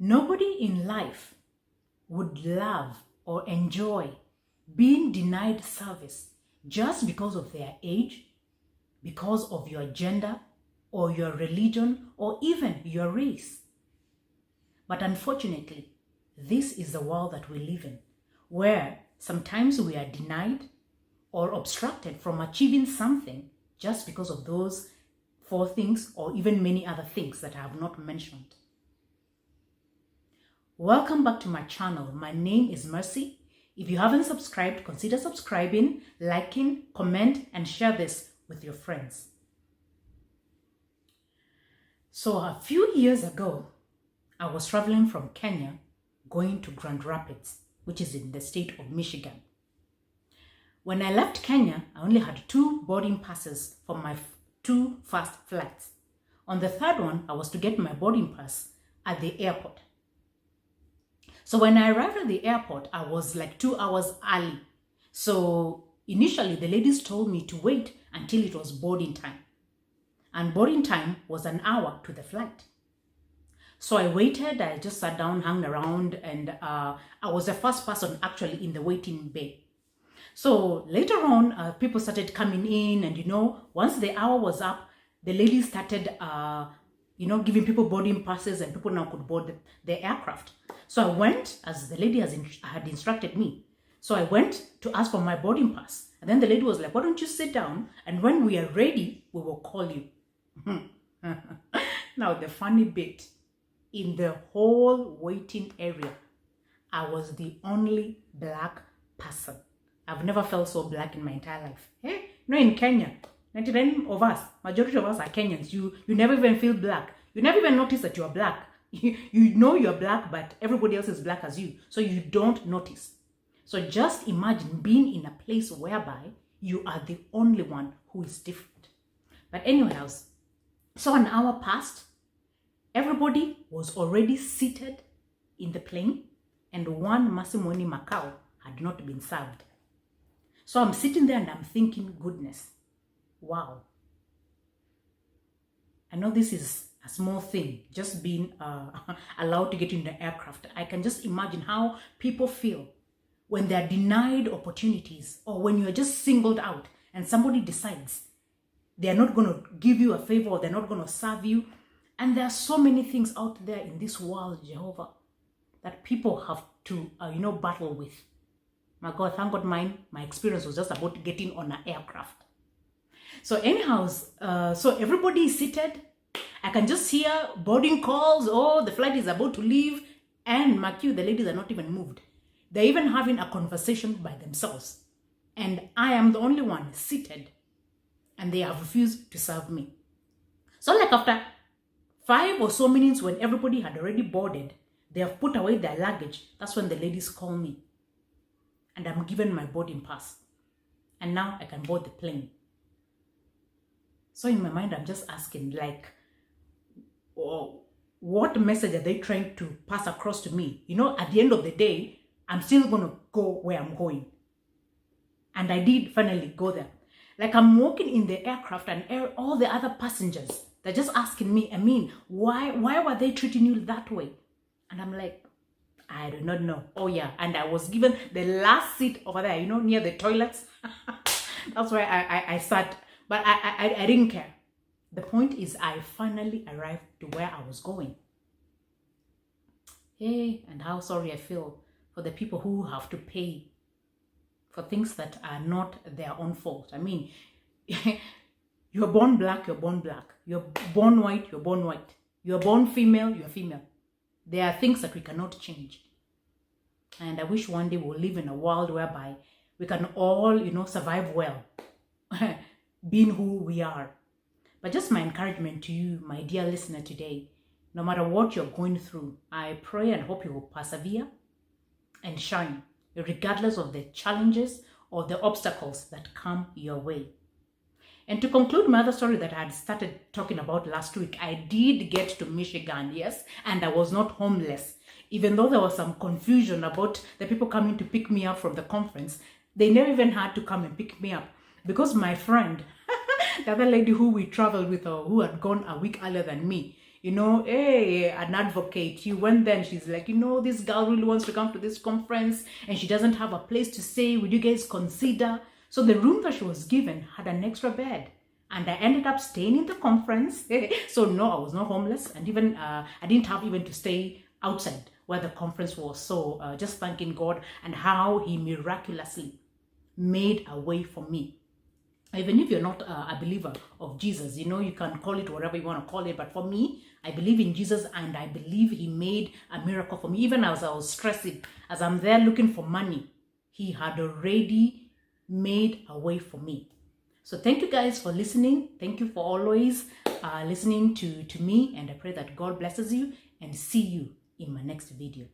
Nobody in life would love or enjoy being denied service just because of their age, because of your gender, or your religion, or even your race. But unfortunately, this is the world that we live in, where sometimes we are denied or obstructed from achieving something just because of those four things, or even many other things that I have not mentioned. Welcome back to my channel. My name is Mercy. If you haven't subscribed, consider subscribing, liking, comment, and share this with your friends. So a few years ago, I was traveling from Kenya going to Grand Rapids, which is in the state of Michigan. When I left Kenya, I only had 2 boarding passes for my 2 fast flights. On the third one, I was to get my boarding pass at the airport. So when I arrived at the airport, I was like 2 hours early. So initially, the ladies told me to wait until it was boarding time. And boarding time was an hour to the flight. So I waited, I just sat down, hung around, and I was the first person actually in the waiting bay. So later on, people started coming in, and once the hour was up, the ladies started giving people boarding passes, and people now could board the aircraft. So I went, as the lady had instructed me. So I went to ask for my boarding pass. And then the lady was like, why don't you sit down? And when we are ready, we will call you. Now, the funny bit, in the whole waiting area, I was the only black person. I've never felt so black in my entire life. Hey, in Kenya, 99 of us, majority of us are Kenyans. You never even feel black. You never even notice that you are black. You know you're black, but everybody else is black as you. So you don't notice. So just imagine being in a place whereby you are the only one who is different. But anyways, so an hour passed. Everybody was already seated in the plane, and one Masimoni Macau had not been served. So I'm sitting there and I'm thinking, goodness, wow. I know this is a small thing, just being allowed to get in the aircraft. I can just imagine how people feel when they're denied opportunities, or when you're just singled out and somebody decides they're not going to give you a favor, or they're not going to serve you. And there are so many things out there in this world, Jehovah, that people have to, battle with. My God, thank God my experience was just about getting on an aircraft. So anyhow, so everybody is seated. I can just hear boarding calls. Oh, the flight is about to leave. And mark you, the ladies are not even moved. They're even having a conversation by themselves. And I am the only one seated. And they have refused to serve me. So like after 5 or so minutes, when everybody had already boarded, they have put away their luggage. That's when the ladies call me. And I'm given my boarding pass. And now I can board the plane. So in my mind, I'm just asking, like, what message are they trying to pass across to me? At the end of the day, I'm still going to go where I'm going. And I did finally go there. Like, I'm walking in the aircraft, and all the other passengers, they're just asking me, why were they treating you that way? And I'm like, I do not know. Oh yeah, and I was given the last seat over there, near the toilets. That's where I sat, but I didn't care. The point is, I finally arrived to where I was going. Hey, and how sorry I feel for the people who have to pay for things that are not their own fault. I mean, you're born black, you're born black. You're born white, you're born white. You're born female, you're female. There are things that we cannot change. And I wish one day we'll live in a world whereby we can all, survive well, being who we are. But just my encouragement to you, my dear listener today, no matter what you're going through, I pray and hope you will persevere and shine, regardless of the challenges or the obstacles that come your way. And to conclude my other story that I had started talking about last week, I did get to Michigan, yes, and I was not homeless. Even though there was some confusion about the people coming to pick me up from the conference, they never even had to come and pick me up, because my friend, the other lady who we traveled with, or who had gone a week earlier than me, hey, an advocate. You went there and she's like, this girl really wants to come to this conference and she doesn't have a place to stay. Would you guys consider? So the room that she was given had an extra bed. And I ended up staying in the conference. So no, I was not homeless. And even I didn't have even to stay outside where the conference was. So just thanking God and how he miraculously made a way for me. Even if you're not a believer of Jesus, you can call it whatever you want to call it. But for me, I believe in Jesus and I believe he made a miracle for me. Even as I was stressing, as I'm there looking for money, he had already made a way for me. So thank you guys for listening. Thank you for always listening to me. And I pray that God blesses you and see you in my next video.